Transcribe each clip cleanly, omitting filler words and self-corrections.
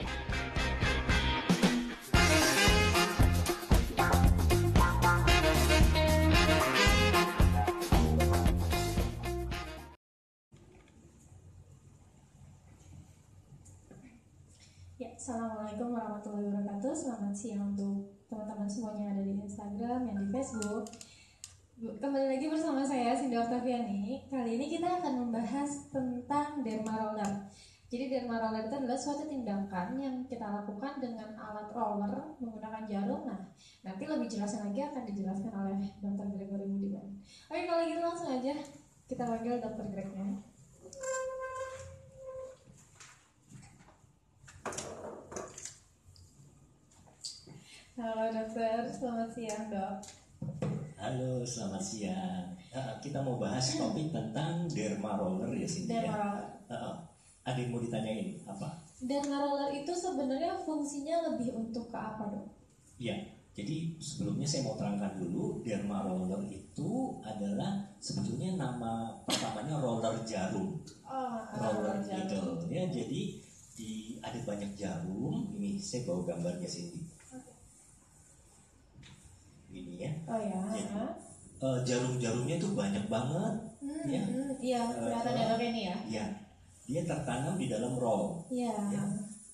Ya, Assalamualaikum warahmatullahi wabarakatuh. Selamat siang untuk teman-teman semuanya yang ada di Instagram, yang di Facebook. Kembali lagi bersama saya, Cindy Octaviani. Kali ini kita akan membahas tentang derma roller. Jadi derma roller itu adalah suatu tindakan yang kita lakukan dengan alat roller menggunakan jarum. Nah, nanti lebih jelasnya lagi akan dijelaskan oleh Dr. Gregory Budiman. Oke, kalau gitu langsung aja kita panggil Dr. Gregnya. Halo dokter, selamat siang dok. Halo, selamat siang. Kita mau bahas topik tentang derma roller ya Cindy. Derma roller. Ada yang mau ditanyain apa? Derma roller itu sebenarnya fungsinya lebih untuk ke apa dok? Ya, jadi sebelumnya saya mau terangkan dulu, derma roller itu adalah sebetulnya nama pertamanya roller jarum. Roller needle ya. Jadi ada banyak jarum. Ini saya bawa gambarnya Cindy. Ini ya. Oh ya. Jadi, jarum-jarumnya tuh banyak banget. Iya, kelihatan ya dok ini ya. Ya, dia tertanam di dalam roll. Iya. Ya,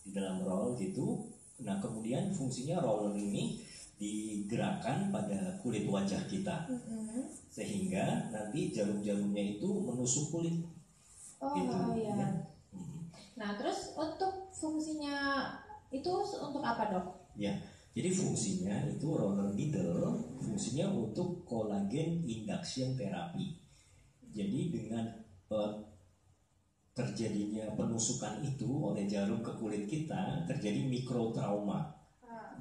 di dalam roll gitu. Nah, kemudian fungsinya roller ini digerakkan pada kulit wajah kita, sehingga nanti jarum-jarumnya itu menusuk kulit. Oh gitu, iya. Ya. Nah, terus untuk fungsinya itu untuk apa dok? Ya. Jadi fungsinya itu roller needle, fungsinya untuk kolagen induction therapy. Jadi dengan terjadinya penusukan itu oleh jarum ke kulit kita terjadi mikrotrauma.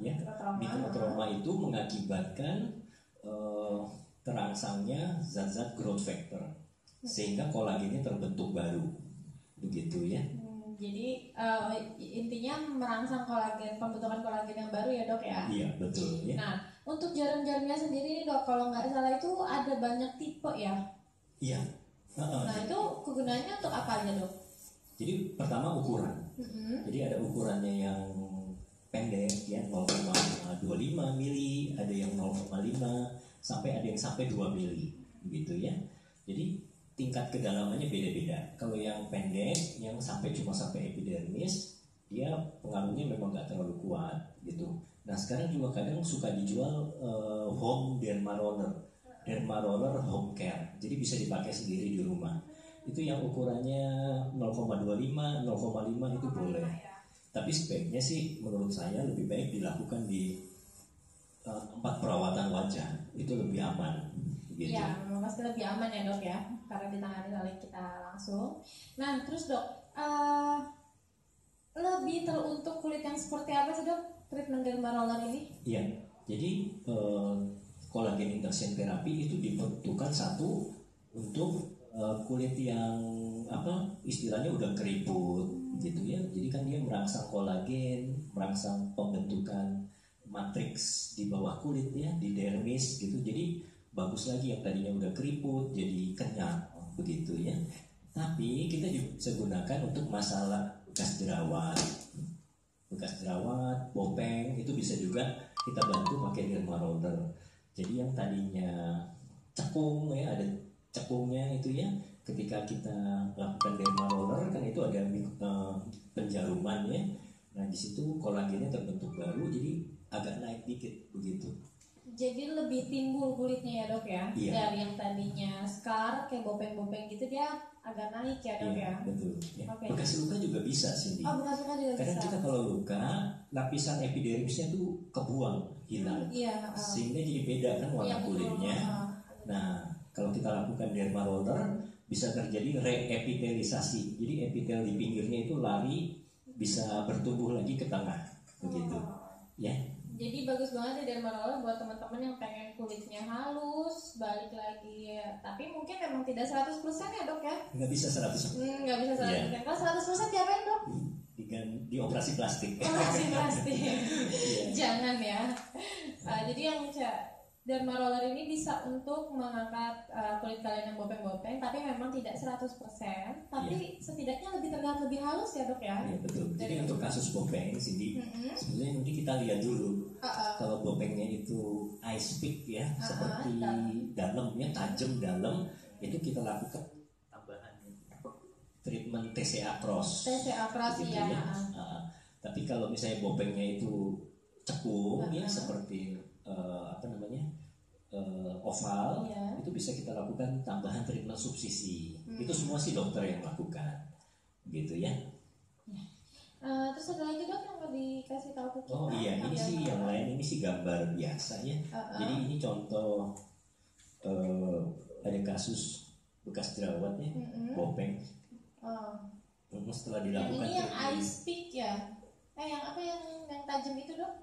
Ya, mikrotrauma itu mengakibatkan terangsangnya zat-zat growth factor sehingga kolagennya terbentuk baru, begitu ya. Jadi intinya merangsang kolagen, pembentukan kolagen yang baru ya dok ya? Iya betul ya. Nah untuk jarum-jarumnya sendiri nih dok, kalau nggak salah itu ada banyak tipe ya? Iya. Nah itu kegunaannya untuk apa aja dok? Jadi pertama ukuran. Jadi ada ukurannya yang pendek ya 0,25 mili, ada yang 0,5 sampai ada yang sampai 2 mili gitu ya. Jadi tingkat kedalamannya beda-beda. Kalau yang pendek, yang cuma sampai epidermis, dia pengaruhnya memang nggak terlalu kuat gitu. Nah sekarang juga kadang suka dijual home derma roller home care. Jadi bisa dipakai sendiri di rumah. Itu yang ukurannya 0,25, 0,5 itu boleh. Tapi sebaiknya sih menurut saya lebih baik dilakukan di tempat perawatan wajah. Itu lebih aman. Gitu. Ya, memang pasti lebih aman ya dok ya, karena ditangani oleh kita langsung. Nah, terus dok, lebih teruntuk kulit yang seperti apa sih dok treatment derma roller ini? Iya, jadi kolagen induction therapy itu diperuntukkan satu untuk kulit yang istilahnya udah keriput gitu ya. Jadi kan dia merangsang kolagen, merangsang pembentukan matriks di bawah kulit ya, di dermis gitu. Jadi bagus lagi yang tadinya udah keriput jadi kenyal begitu ya. Tapi kita juga bisa gunakan untuk masalah bekas jerawat, bopeng, itu bisa juga kita bantu pakai derma roller. Jadi yang tadinya cekung ya, ada cekungnya itu ya, ketika kita lakukan derma roller kan itu ada penjaruman ya. Nah di situ kolagennya terbentuk baru, jadi agak naik dikit begitu. Jadi lebih timbul kulitnya ya dok ya? Iya. Dari yang tadinya scar kayak bopeng-bopeng gitu dia agak naik ya dok ya? Betul ya. Okay. Bekas luka juga bisa sih. Bekas luka juga kadang bisa. Kita kalau luka lapisan epidermisnya tuh kebuang, hilang. Sehingga jadi beda kan warna kulitnya. Nah kalau kita lakukan derma roller bisa terjadi reepitelisasi. Jadi epitel di pinggirnya itu lari, bisa bertumbuh lagi ke tengah begitu ya. Jadi bagus banget ya derma roller buat teman-teman yang pengen kulitnya halus, balik lagi ya. Tapi mungkin memang tidak 100% ya dok ya? Nggak bisa 100%. Nggak bisa 100%. Yeah. Kalau 100% diapain dok? Di operasi plastik. Operasi plastik. Jangan ya. Jadi yang derma roller ini bisa untuk mengangkat kulit kalian yang bopeng-bopeng, tapi memang tidak 100%, tapi setidaknya lebih terlihat lebih halus ya dok ya. Iya betul. Jadi untuk kasus bopeng, Cindy, sebenarnya nanti kita lihat dulu kalau bopengnya itu ice pick ya, seperti dalamnya tajam dalam, itu kita lakukan tambahan treatment TCA cross. TCA cross gitu ya. Tapi kalau misalnya bopengnya itu cekung ya, seperti oval, itu bisa kita lakukan tambahan treatment subsisi. Itu semua sih dokter yang lakukan, gitu ya. Terus ada lagi dok yang mau dikasih tahu ke kita? Oh iya, ini sih yang lain, ini sih gambar biasa ya. Jadi ini contoh ada kasus bekas jerawat ya, bopeng. Setelah dilakukan yang ini yang ice pick ya? Yang apa yang tajam itu dok?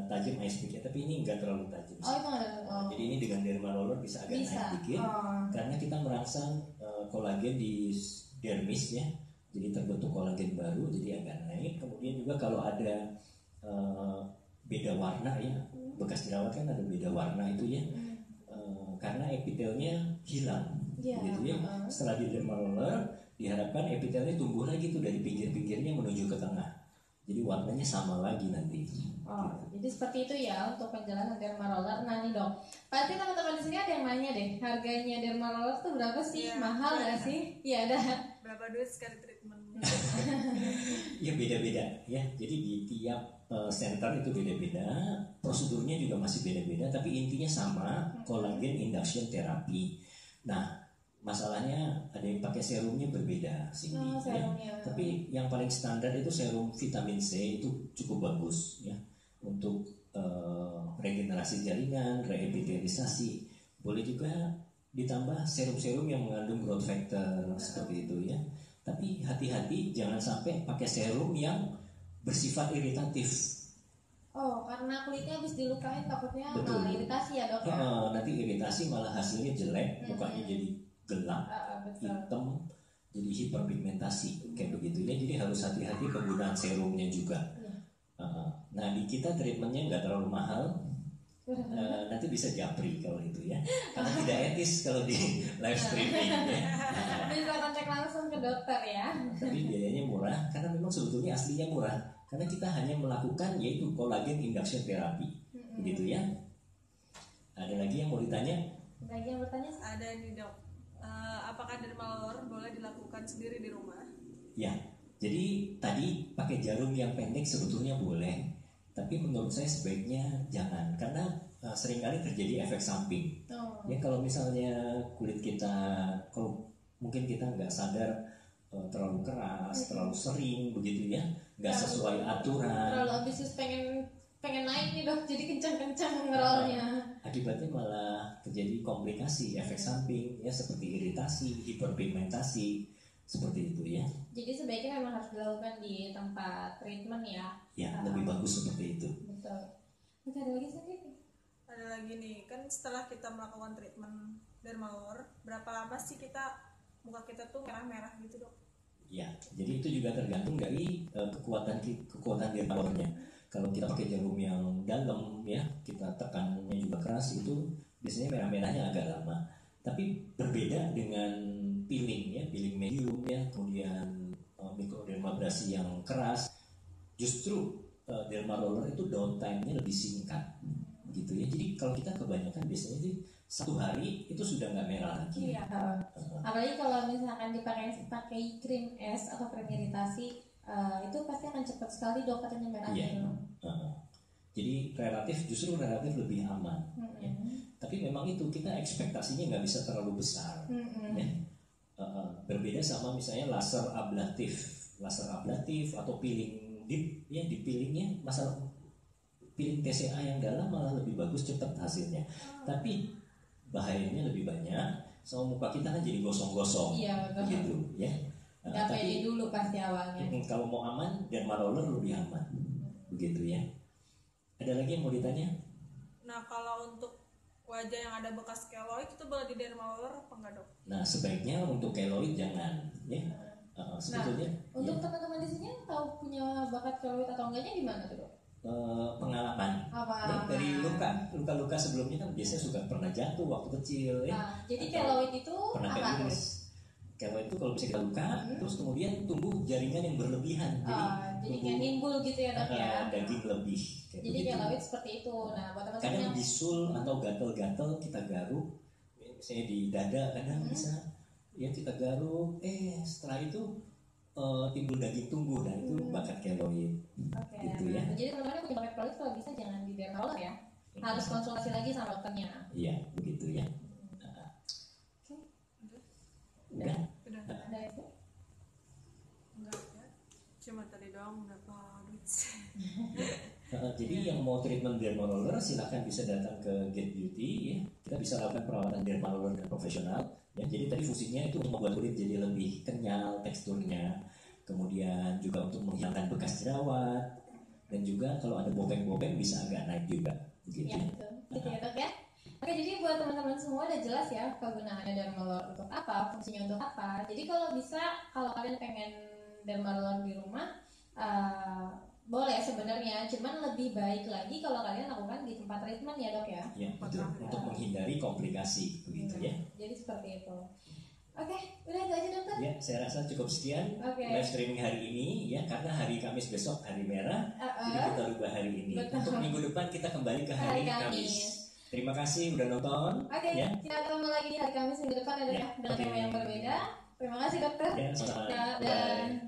Tajam ice pick ya, tapi ini enggak terlalu tajam sih. Itu ada. Jadi ini dengan derma roller bisa agak naik dikit, karena kita merangsang kolagen di dermis ya, jadi terbentuk kolagen baru, jadi agak naik. Kemudian juga kalau ada beda warna ya, bekas jerawat kan ada beda warna itu ya, karena epitelnya hilang, gitu ya. Setelah di derma roller diharapkan epitelnya tumbuh lagi tuh dari pinggir-pinggirnya menuju ke tengah. Jadi warnanya sama lagi nanti. Jadi seperti itu ya untuk penjelasan derma roller. Nah nih dok, pasti teman-teman di sini ada yang nanya deh, harganya derma roller tuh berapa sih? Mahal nggak sih? Iya ada. Berapa duit sekali treatment? Ya beda-beda ya. Jadi di tiap center itu beda-beda. Prosedurnya juga masih beda-beda. Tapi intinya sama, collagen induction therapy. Nah, masalahnya ada yang pakai serumnya berbeda sih, ya. Tapi yang paling standar itu serum vitamin C itu cukup bagus ya untuk regenerasi jaringan, reepitelisasi. Boleh juga ditambah serum-serum yang mengandung growth factor seperti itu ya. Tapi hati-hati jangan sampai pakai serum yang bersifat iritatif. Karena kulitnya habis dilukain takutnya malah iritasi ya dok? Nanti iritasi malah hasilnya jelek, mukanya jadi gelap, hitam, jadi hiperpigmentasi kayak begitu ya. Jadi harus hati-hati penggunaan serumnya juga. Nah di kita treatmentnya nggak terlalu mahal, nanti bisa japri kalau itu ya, karena tidak etis kalau di live streaming ya. Bisa kontak langsung ke dokter ya. Tapi biayanya murah karena memang sebetulnya aslinya murah, karena kita hanya melakukan yaitu collagen induction therapy, begitu ya. Ada lagi yang mau ditanya? Lagi yang bertanya? Ada nih dok. Apakah derma roller boleh dilakukan sendiri di rumah? Ya, jadi tadi pakai jarum yang pendek sebetulnya boleh, tapi menurut saya sebaiknya jangan, karena seringkali terjadi efek samping. Ya kalau misalnya kulit kita, kalau mungkin kita nggak sadar terlalu keras, terlalu sering begitu ya, nggak sesuai aturan. Terlalu ambisius pengen naik nih dok, jadi kencang-kencang ngerolnya. Akibatnya malah terjadi komplikasi, efek samping ya, seperti iritasi, hiperpigmentasi, seperti itu ya. Jadi sebaiknya memang harus dilakukan di tempat treatment ya. Ya, lebih bagus seperti itu. Betul. Oke, ada lagi sendiri? Ada lagi nih, kan setelah kita melakukan treatment derma roller, berapa lama sih muka kita tuh merah-merah gitu dok? Ya, jadi itu juga tergantung dari kekuatan derma rollernya. Kalau kita pakai jarum yang dalam ya, kita tekannya juga keras, itu biasanya merah-merahnya agak lama. Tapi berbeda dengan peeling ya, peeling medium ya, kemudian mikrodermabrasi yang keras. Justru derma roller itu downtime-nya lebih singkat gitu ya. Jadi kalau kita kebanyakan biasanya sih 1 hari itu sudah nggak merah lagi. Iya. Apalagi kalau misalkan pakai krim es atau krim iritasi, itu pasti akan cepat sekali dok katanya merahnya. Iya. Jadi justru relatif lebih aman. Ya. Tapi memang itu kita ekspektasinya nggak bisa terlalu besar. Ya. Berbeda sama misalnya laser ablatif atau peeling deep ya, di peelingnya masalah peeling TCA yang dalam malah lebih bagus, cepat hasilnya. Tapi bahayanya lebih banyak, sama muka kita kan jadi gosong-gosong. Iya, gitu ya. Nggak pede dulu pasti awalnya. Kalau mau aman, derma roller lebih aman, begitu ya. Ada lagi yang mau ditanya? Nah kalau untuk wajah yang ada bekas keloid itu boleh di derma roller apa enggak dok? Nah sebaiknya untuk keloid jangan ya. Sebetulnya untuk teman-teman di sini yang tahu punya bakat keloid atau enggaknya gimana tuh dok? pengalaman. Ya, dari luka sebelumnya kan biasanya suka pernah jatuh waktu kecil ya. Jadi keloid itu pernah apa? keiris. Keloid itu kalau bisa kita luka, terus kemudian tumbuh jaringan yang berlebihan. Jadi kayak nimbul gitu ya dok ya. Daging lebih. Jadi keloid seperti itu. Nah buat teman-teman kadang yang bisul atau gatal-gatal kita garuk, misalnya di dada kadang bisa ya kita garuk, setelah itu timbul daging tumbuh, dan itu bakat keloid. Gitu ya. Jadi teman-teman yang punya bakat keloid kalau bisa jangan di dermatolog ya, harus konsultasi lagi sama dokternya. Iya begitu ya. Udah. Ada itu? Enggak ya, cuma tadi doang berapa duit. Jadi yang mau treatment derma roller silahkan bisa datang ke Get Beauty ya. Kita bisa lakukan perawatan derma roller dan profesional ya. Jadi tadi fungsinya itu untuk membuat kulit jadi lebih kenyal teksturnya, kemudian juga untuk menghilangkan bekas jerawat, dan juga kalau ada bopeng-bopeng bisa agak naik juga begitu. Ya betul, gitu ya dok ya. Oke, jadi buat teman-teman semua udah jelas ya kegunaannya derma roller untuk apa, fungsinya untuk apa. Jadi kalau bisa, kalau kalian pengen derma roller di rumah, boleh sebenarnya, cuman lebih baik lagi kalau kalian lakukan di tempat treatment ya dok ya. Ya betul, untuk menghindari komplikasi begitu ya. Jadi seperti itu. Oke, udah itu aja dokter. Ya, saya rasa cukup sekian live streaming hari ini ya, karena hari Kamis besok hari merah, jadi kita rubah hari ini. Betul. Untuk minggu depan kita kembali ke hari Kamis. Terima kasih udah nonton. Ya. Kita ketemu lagi di hari Kamis minggu depan ya, dengan tema yang berbeda. Terima kasih dokter. Ya, selamat. Bye.